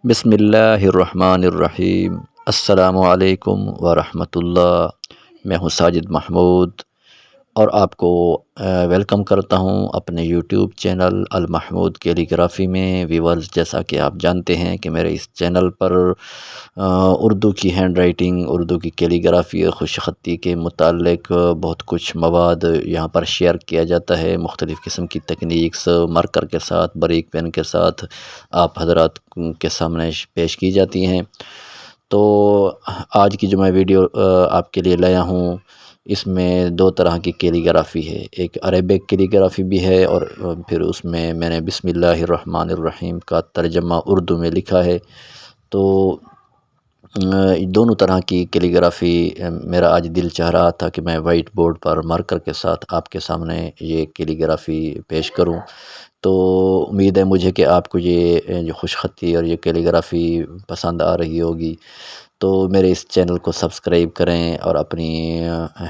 بسم اللہ الرحمن الرحیم۔ السلام علیکم ورحمۃ اللہ۔ میں ہوں ساجد محمود اور آپ کو ویلکم کرتا ہوں اپنے یوٹیوب چینل المحمود کیلیگرافی میں۔ ویورز، جیسا کہ آپ جانتے ہیں کہ میرے اس چینل پر اردو کی ہینڈ رائٹنگ، اردو کی کیلیگرافی اور خوش خطی کے متعلق بہت کچھ مواد یہاں پر شیئر کیا جاتا ہے۔ مختلف قسم کی تکنیکس مارکر کے ساتھ، باریک پین کے ساتھ آپ حضرات کے سامنے پیش کی جاتی ہیں۔ تو آج کی جو میں ویڈیو آپ کے لیے لایا ہوں، اس میں دو طرح کی کیلیگرافی ہے۔ ایک عربک کیلیگرافی بھی ہے اور پھر اس میں نے بسم اللہ الرحمن الرحیم کا ترجمہ اردو میں لکھا ہے۔ تو دونوں طرح کی کیلیگرافی میرا آج دل چاہ رہا تھا کہ میں وائٹ بورڈ پر مارکر کے ساتھ آپ کے سامنے یہ کیلیگرافی پیش کروں۔ تو امید ہے مجھے کہ آپ کو یہ جو خوش خطی اور یہ کیلیگرافی پسند آ رہی ہوگی۔ تو میرے اس چینل کو سبسکرائب کریں اور اپنی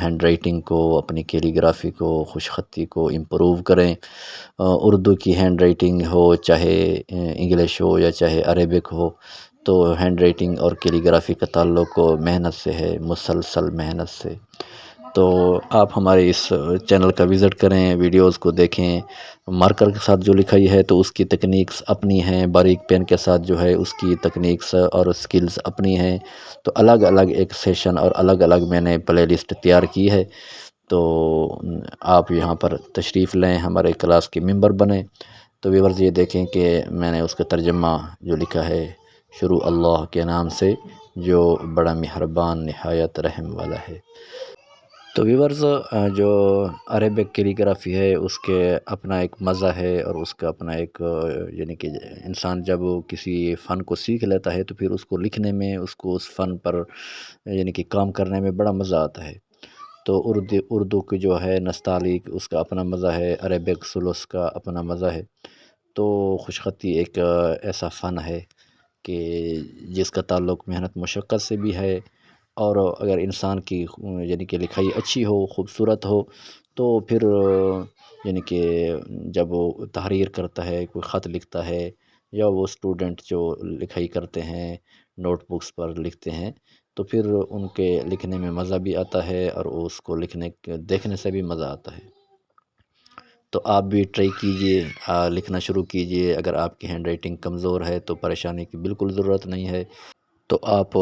ہینڈ رائٹنگ کو، اپنی کیلیگرافی کو، خوش خطی کو امپروو کریں۔ اردو کی ہینڈ رائٹنگ ہو، چاہے انگلش ہو یا چاہے عربک ہو، تو ہینڈ رائٹنگ اور کیلیگرافی کا تعلق محنت سے ہے، مسلسل محنت سے۔ تو آپ ہمارے اس چینل کا وزٹ کریں، ویڈیوز کو دیکھیں۔ مارکر کے ساتھ جو لکھائی ہے تو اس کی تکنیکس اپنی ہیں، باریک پین کے ساتھ جو ہے اس کی تکنیکس اور سکلز اپنی ہیں۔ تو الگ الگ ایک سیشن اور الگ الگ میں نے پلے لسٹ تیار کی ہے۔ تو آپ یہاں پر تشریف لیں، ہمارے کلاس کے ممبر بنیں۔ تو ویورز، یہ دیکھیں کہ میں نے اس کا ترجمہ جو لکھا ہے، شروع اللہ کے نام سے جو بڑا مہربان نہایت رحم والا ہے۔ تو ویورز، جو عربک کیلیگرافی ہے اس کے اپنا ایک مزہ ہے اور اس کا اپنا ایک یعنی کہ انسان جب کسی فن کو سیکھ لیتا ہے تو پھر اس کو لکھنے میں، اس کو اس فن پر یعنی کہ کام کرنے میں بڑا مزہ آتا ہے۔ تو اردو کی جو ہے نستعلیق، اس کا اپنا مزہ ہے، عربک سلوس کا اپنا مزہ ہے۔ تو خوش خطی ایک ایسا فن ہے کہ جس کا تعلق محنت مشقت سے بھی ہے، اور اگر انسان کی یعنی کہ لکھائی اچھی ہو، خوبصورت ہو، تو پھر یعنی کہ جب وہ تحریر کرتا ہے، کوئی خط لکھتا ہے، یا وہ اسٹوڈنٹ جو لکھائی کرتے ہیں، نوٹ بکس پر لکھتے ہیں، تو پھر ان کے لکھنے میں مزہ بھی آتا ہے اور اس کو دیکھنے سے بھی مزہ آتا ہے۔ تو آپ بھی ٹرائی کیجئے، لکھنا شروع کیجئے۔ اگر آپ کی ہینڈ رائٹنگ کمزور ہے تو پریشانی کی بالکل ضرورت نہیں ہے۔ تو آپ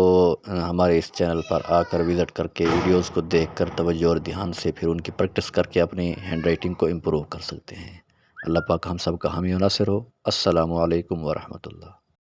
ہمارے اس چینل پر آ کر وزٹ کر کے ویڈیوز کو دیکھ کر توجہ اور دھیان سے پھر ان کی پریکٹس کر کے اپنی ہینڈ رائٹنگ کو امپروو کر سکتے ہیں۔ اللہ پاک ہم سب کا حامی و ناصر ہو۔ السلام علیکم ورحمۃ اللہ۔